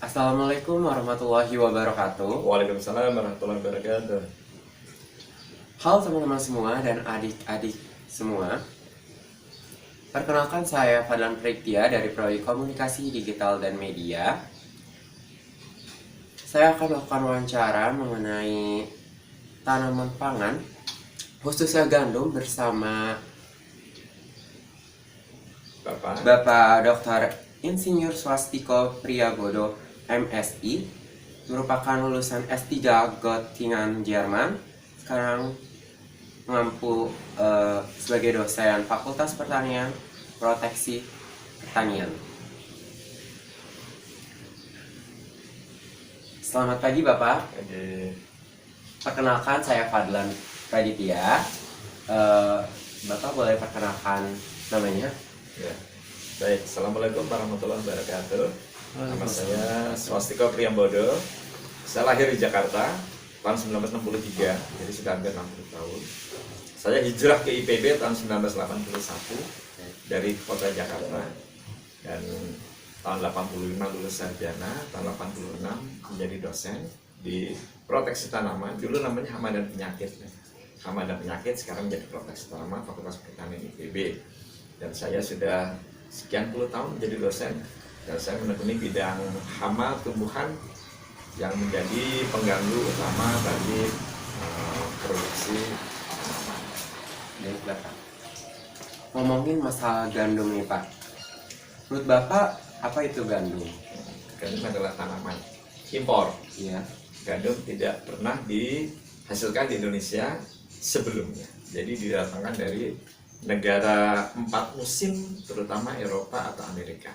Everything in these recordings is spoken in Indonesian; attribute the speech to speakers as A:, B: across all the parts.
A: Assalamualaikum warahmatullahi wabarakatuh.
B: Waalaikumsalam warahmatullahi wabarakatuh.
A: Halo teman-teman semua dan adik-adik semua. Perkenalkan saya Fadlan Priktia dari Prodi Komunikasi Digital dan Media. Saya akan melakukan wawancara mengenai tanaman pangan, khususnya gandum bersama Bapak Dr. Insinyur Swastiko Priyabodo, MSI, merupakan lulusan S3 Göttingen, Jerman. Sekarang mengampu sebagai dosen Fakultas Pertanian, Proteksi Pertanian. Selamat pagi Bapak. Perkenalkan saya Fadlan Praditya. Bapak boleh perkenalkan namanya?
B: Ya. Baik, Assalamualaikum warahmatullahi wabarakatuh. Nama saya Swastiko Priyabodo. Saya lahir di Jakarta tahun 1963, jadi sudah hampir 60 tahun. Saya hijrah ke IPB tahun 1981 dari kota Jakarta, dan tahun 85 lulus sarjana, tahun 86 menjadi dosen di proteksi tanaman. Dulu namanya hama dan penyakit. Hama dan penyakit sekarang menjadi proteksi tanaman Fakultas Pertanian IPB. Dan saya sudah sekian puluh tahun menjadi dosen, dan saya menekuni bidang hama tumbuhan yang menjadi pengganggu utama bagi produksi.
A: Baik Bapak. Ngomongin masalah gandum nih Pak. Menurut Bapak apa itu gandum?
B: Gandum adalah tanaman impor.
A: Iya.
B: Gandum tidak pernah dihasilkan di Indonesia sebelumnya. Jadi didatangkan dari negara 4 musim, terutama Eropa atau Amerika.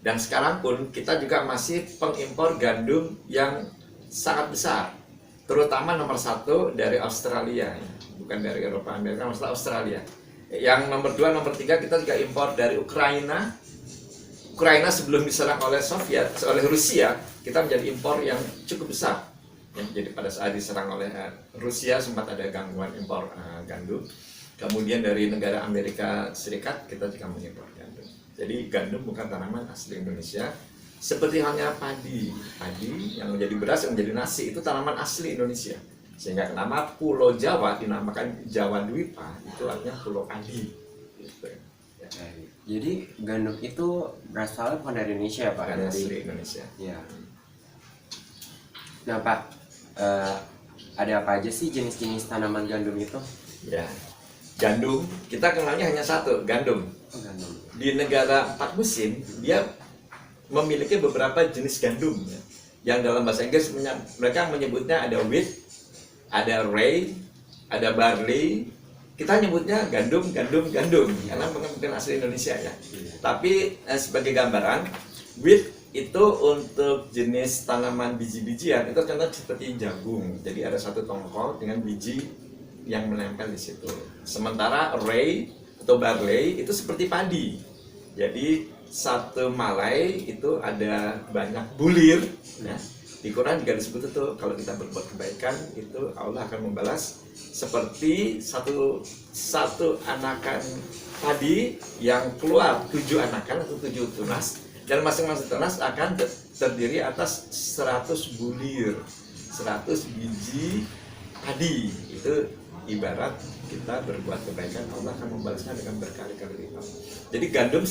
B: Dan sekarang pun kita juga masih pengimpor gandum yang sangat besar, terutama nomor 1 dari Australia, bukan dari Eropa, Amerika, maksudnya Australia. Yang nomor 2, nomor 3 kita juga impor dari Ukraina. Ukraina sebelum diserang oleh Rusia, kita menjadi impor yang cukup besar. Jadi pada saat diserang oleh Rusia sempat ada gangguan impor gandum. Kemudian dari negara Amerika Serikat kita juga mengimpor gandum. Jadi gandum bukan tanaman asli Indonesia. Seperti halnya padi yang menjadi beras, yang menjadi nasi, itu tanaman asli Indonesia. Sehingga nama Pulau Jawa dinamakan Jawa Dwipa, itu artinya Pulau Padi. Gitu. Ya.
A: Jadi gandum itu berasal bukan dari Indonesia ya Pak?
B: Bukan asli Indonesia.
A: Ya. Nah Pak, ada apa aja sih jenis-jenis tanaman gandum itu?
B: Ya. Gandum, kita kenalnya hanya satu, gandum.
A: Oh, gandum.
B: Di negara 4 musim, dia memiliki beberapa jenis gandum. Ya. Yang dalam bahasa Inggris mereka menyebutnya ada wheat, ada rye, ada barley. Kita nyebutnya gandum, karena mungkin asli Indonesia ya. Tapi sebagai gambaran, wheat itu untuk jenis tanaman biji-bijian, itu contoh seperti jagung. Jadi ada satu tongkol dengan biji yang menempel di situ. Sementara rye atau barley itu seperti padi. Jadi satu malai itu ada banyak bulir. Ya. Di Quran juga disebut itu kalau kita berbuat kebaikan itu Allah akan membalas seperti satu anakan padi yang keluar 7 anakan atau 7 tunas, dan masing-masing tunas akan terdiri atas 100 bulir, 100 biji padi. Itu ibarat kita berbuat kebaikan, Allah akan membalasnya dengan berkali-kali lipat. Jadi gandum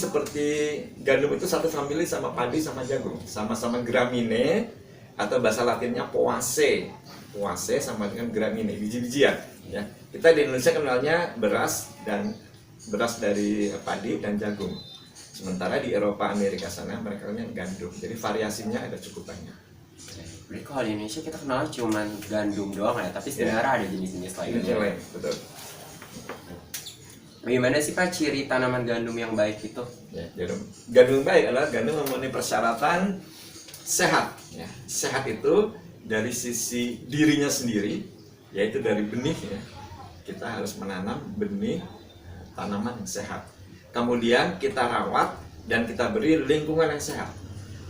B: itu satu famili sama padi sama jagung, sama-sama gramine atau bahasa Latinnya poaceae. Poaceae sama dengan gramine, biji-bijian. Ya. Kita di Indonesia kenalnya beras dari padi dan jagung. Sementara di Eropa, Amerika sana mereka kenalnya gandum. Jadi variasinya ada cukup banyak.
A: Jadi kalau di Indonesia kita kenal cuma gandum doang ya, tapi sebenarnya ada jenis-jenis lainnya.
B: Betul.
A: Bagaimana sih Pak ciri tanaman gandum yang baik itu?
B: Ya, gandum baik adalah gandum memenuhi persyaratan sehat. Ya. Sehat itu dari sisi dirinya sendiri, yaitu dari benih. Ya. Kita harus menanam benih tanaman yang sehat. Kemudian kita rawat dan kita beri lingkungan yang sehat.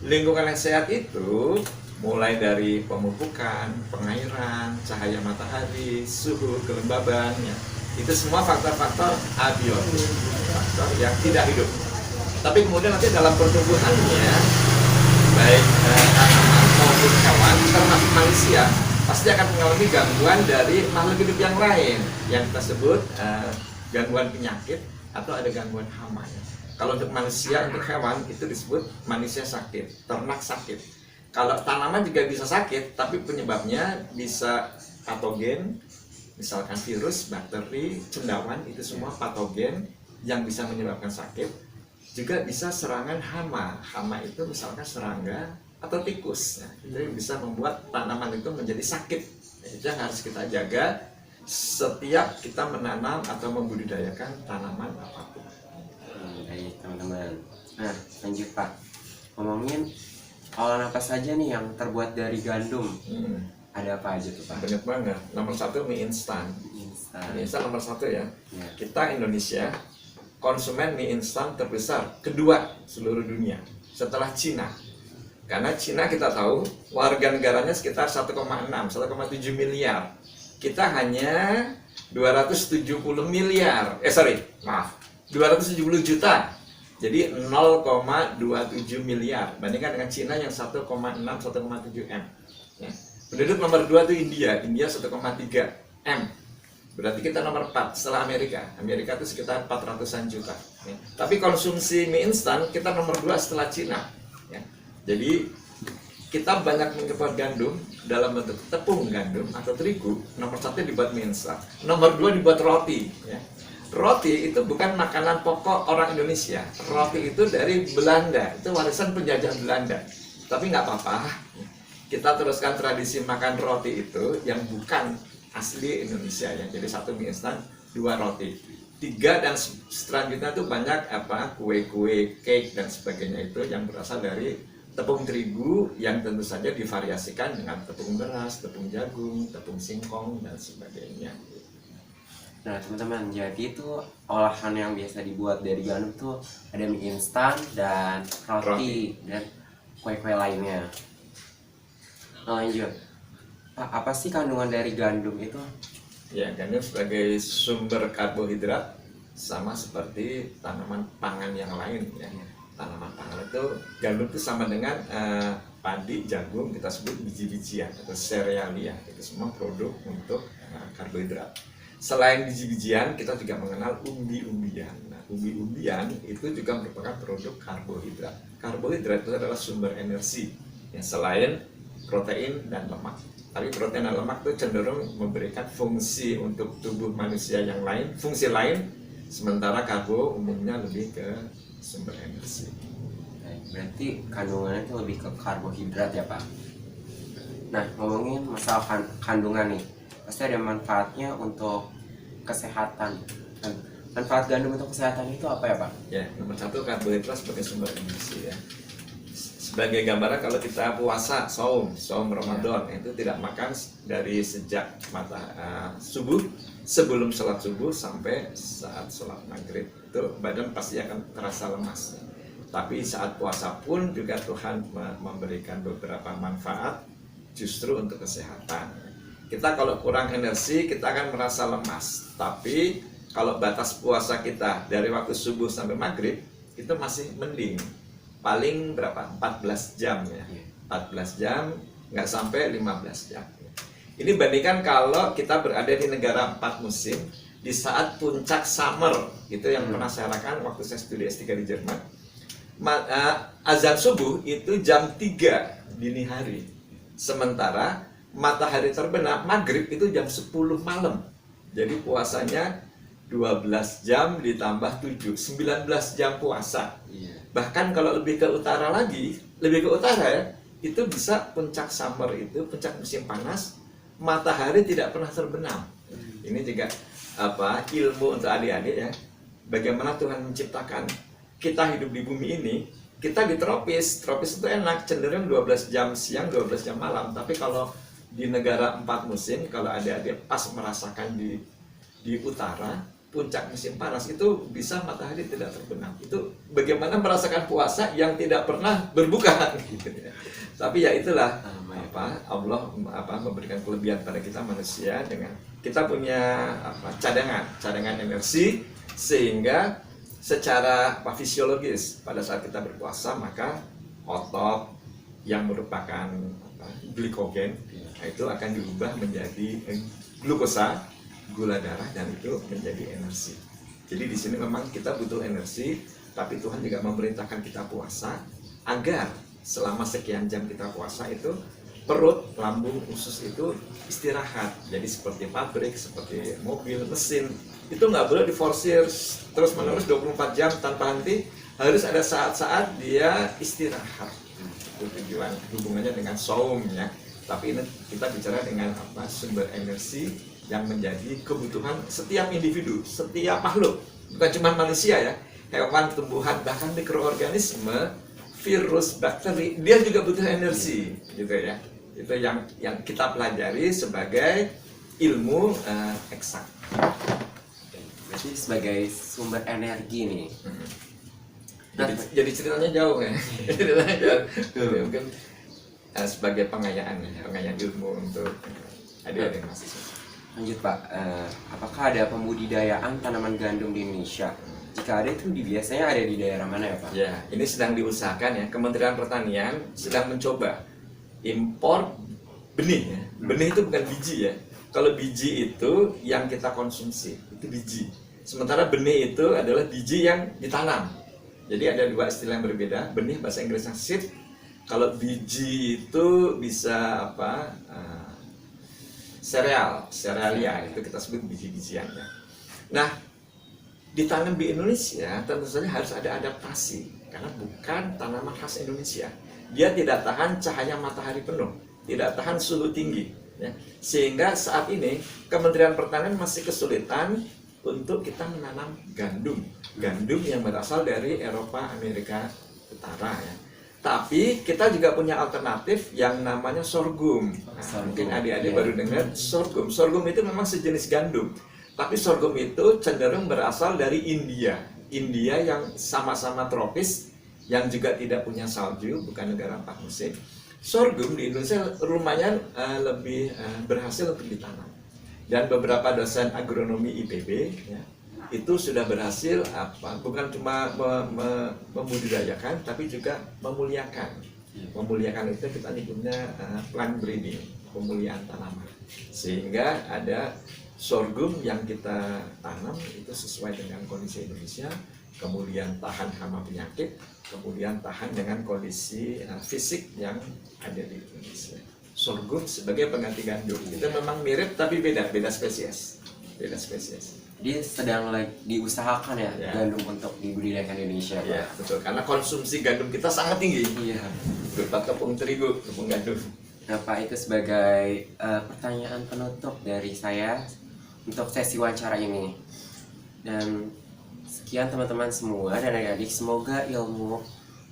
B: Lingkungan yang sehat itu mulai dari pemupukan, pengairan, cahaya matahari, suhu, kelembaban, ya. Itu semua faktor-faktor abiotik, faktor yang tidak hidup. Tapi kemudian nanti dalam pertumbuhannya, baik pasti akan mengalami gangguan dari makhluk hidup yang lain yang kita sebut gangguan penyakit atau ada gangguan hama. Kalau untuk manusia, untuk hewan itu disebut manusia sakit, ternak sakit. Kalau tanaman juga bisa sakit, tapi penyebabnya bisa patogen, misalkan virus, bakteri, cendawan, itu semua patogen yang bisa menyebabkan sakit. Juga bisa serangan hama. Hama itu misalkan serangga atau tikus. Nah, itu bisa membuat tanaman itu menjadi sakit. Nah, itu yang harus kita jaga setiap kita menanam atau membudidayakan tanaman apapun.
A: Baik teman-teman. Nah lanjut Pak, ngomongin olahan apa saja nih yang terbuat dari gandum? Ada apa aja tuh Pak?
B: Banyak banget. Nomor satu mie instan. Mie instan nomor satu ya. Kita Indonesia konsumen mie instan terbesar kedua seluruh dunia setelah Cina. Karena Cina kita tahu warga negaranya sekitar 1,6, 1,7 miliar. Kita hanya 270 miliar. 270 juta. Jadi 0,27 miliar. Bandingkan dengan Cina yang 1,6, 1,7 M. Ya. Penduduk nomor 2 itu India. India 1,3 M. Berarti kita nomor 4 setelah Amerika. Amerika itu sekitar 400-an juta. Ya. Tapi konsumsi mie instan kita nomor 2 setelah Cina. Ya. Jadi kita banyak mengimpor gandum dalam bentuk tepung gandum atau terigu. Nomor 1 dibuat mie instan. Nomor 2 dibuat roti. Ya. Roti itu bukan makanan pokok orang Indonesia. Roti itu dari Belanda. Itu warisan penjajah Belanda. Tapi nggak apa-apa. Kita teruskan tradisi makan roti itu yang bukan asli Indonesia ya. Jadi 1 mie instan, 2 roti. 3 dan selanjutnya itu banyak kue-kue, cake dan sebagainya itu yang berasal dari tepung terigu yang tentu saja divariasikan dengan tepung beras, tepung jagung, tepung singkong dan sebagainya.
A: Nah teman-teman, jadi itu olahan yang biasa dibuat dari gandum tuh ada mie instan dan roti. Dan kue-kue lainnya. Nah, lanjut Pak, apa sih kandungan dari gandum itu?
B: Ya, gandum sebagai sumber karbohidrat sama seperti tanaman pangan yang lain ya. Tanaman pangan itu gandum itu sama dengan padi, jagung, kita sebut biji-bijian atau serealia. Itu semua produk untuk karbohidrat. Selain biji-bijian, kita juga mengenal umbi-umbian. Nah, umbi-umbian itu juga merupakan produk karbohidrat. Karbohidrat itu adalah sumber energi yang selain protein dan lemak. Tapi protein dan lemak itu cenderung memberikan fungsi untuk tubuh manusia yang lain, fungsi lain, sementara karbo umumnya lebih ke sumber energi.
A: Berarti kandungannya itu lebih ke karbohidrat ya Pak. Nah ngomongin masalah kandungan nih, pasti ada manfaatnya untuk kesehatan. Manfaat gandum untuk kesehatan itu apa ya Pak? Ya,
B: nomor 1 karbohidrat sebagai sumber energi ya. Sebagai gambaran kalau kita puasa, saum Ramadan itu tidak makan dari sejak subuh, sebelum sholat subuh sampai saat sholat maghrib, itu badan pasti akan terasa lemas. Tapi saat puasa pun juga Tuhan memberikan beberapa manfaat justru untuk kesehatan. Kita kalau kurang energi kita akan merasa lemas. Tapi kalau batas puasa kita dari waktu subuh sampai maghrib itu masih mending. Paling berapa? 14 jam ya. 14 jam, nggak sampai 15 jam. Ini bandingkan kalau kita berada di negara 4 musim di saat puncak summer. Itu yang pernah saya lakukan waktu saya studi S3 di Jerman. Azan subuh itu jam 3 dini hari. Sementara matahari terbenam maghrib itu jam 10 malam. Jadi puasanya 12 jam ditambah 7, 19 jam puasa. Bahkan kalau lebih ke utara lagi, lebih ke utara ya, itu bisa puncak summer itu, puncak musim panas, matahari tidak pernah terbenam. Ini juga ilmu untuk adik-adik ya. Bagaimana Tuhan menciptakan kita hidup di bumi ini, kita di tropis. Tropis itu enak, cenderung 12 jam siang, 12 jam malam. Tapi kalau di negara 4 musim, kalau adik-adik pas merasakan di utara, puncak musim panas itu bisa matahari tidak terbenam. Itu bagaimana merasakan puasa yang tidak pernah berbuka gitu ya. Tapi ya itulah Allah memberikan kelebihan pada kita manusia dengan kita punya cadangan energi, sehingga secara fisiologis pada saat kita berpuasa maka otot yang merupakan glikogen. Nah, itu akan diubah menjadi glukosa, gula darah, dan itu menjadi energi. Jadi di sini memang kita butuh energi, tapi Tuhan juga memerintahkan kita puasa agar selama sekian jam kita puasa itu perut, lambung, usus itu istirahat. Jadi seperti pabrik, seperti mobil, mesin, itu nggak boleh diforsir terus menerus 24 jam tanpa henti. Harus ada saat-saat dia istirahat. Itu tujuan hubungannya dengan saum ya. Tapi ini kita bicara dengan apa, sumber energi yang menjadi kebutuhan setiap individu, setiap makhluk. Bukan cuma manusia ya, hewan, tumbuhan, bahkan mikroorganisme, virus, bakteri, dia juga butuh energi gitu ya. Itu yang kita pelajari sebagai ilmu eksak.
A: Berarti sebagai sumber energi nih.
B: Jadi ceritanya jauh ya. Ceritanya jauh. Mungkin sebagai pengayaan ilmu untuk adik-adik mahasiswa.
A: Lanjut Pak, apakah ada pembudidayaan tanaman gandum di Indonesia? Jika ada itu biasanya ada di daerah mana ya Pak?
B: Ya, ini sedang diusahakan ya. Kementerian Pertanian sedang mencoba impor benih ya. Benih itu bukan biji ya. Kalau biji itu yang kita konsumsi, itu biji. Sementara benih itu adalah biji yang ditanam. Jadi ada dua istilah yang berbeda. Benih bahasa Inggrisnya seed. Kalau biji itu bisa apa? Serealia itu kita sebut biji-bijian ya. Nah, ditanam di Indonesia tentu saja harus ada adaptasi karena bukan tanaman khas Indonesia. Dia tidak tahan cahaya matahari penuh, tidak tahan suhu tinggi ya. Sehingga saat ini Kementerian Pertanian masih kesulitan untuk kita menanam gandum yang berasal dari Eropa, Amerika Utara ya. Tapi kita juga punya alternatif yang namanya sorghum. Nah, mungkin adik-adik baru dengar sorghum. Sorghum itu memang sejenis gandum, tapi sorghum itu cenderung berasal dari India. India yang sama-sama tropis, yang juga tidak punya salju, bukan negara 4 musim. Sorghum di Indonesia lumayan lebih berhasil untuk ditanam. Dan beberapa dosen agronomi IPB ya, itu sudah berhasil bukan cuma membudidayakan tapi juga memuliakan. Memuliakan itu kita nyebutnya plant breeding, pemuliaan tanaman. Sehingga ada sorghum yang kita tanam itu sesuai dengan kondisi Indonesia, kemudian tahan hama penyakit, kemudian tahan dengan kondisi fisik yang ada di Indonesia. Sorghum sebagai pengganti gandum itu memang mirip tapi beda spesies.
A: Dia sedang diusahakan ya, gandum untuk dibudidayakan di Indonesia Pak.
B: Ya, betul. Karena konsumsi gandum kita sangat tinggi.
A: Iya.
B: Berupa tepung terigu, tepung gandum.
A: Nah Pak, itu sebagai pertanyaan penutup dari saya untuk sesi wawancara ini. Dan sekian teman-teman semua dan adik-adik, semoga ilmu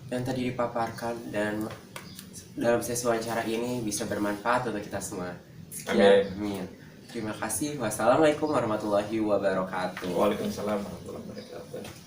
A: yang tadi dipaparkan dan dalam sesi wawancara ini bisa bermanfaat untuk kita semua. Amin. Terima kasih. Wassalamualaikum warahmatullahi wabarakatuh.
B: Waalaikumsalam warahmatullahi wabarakatuh.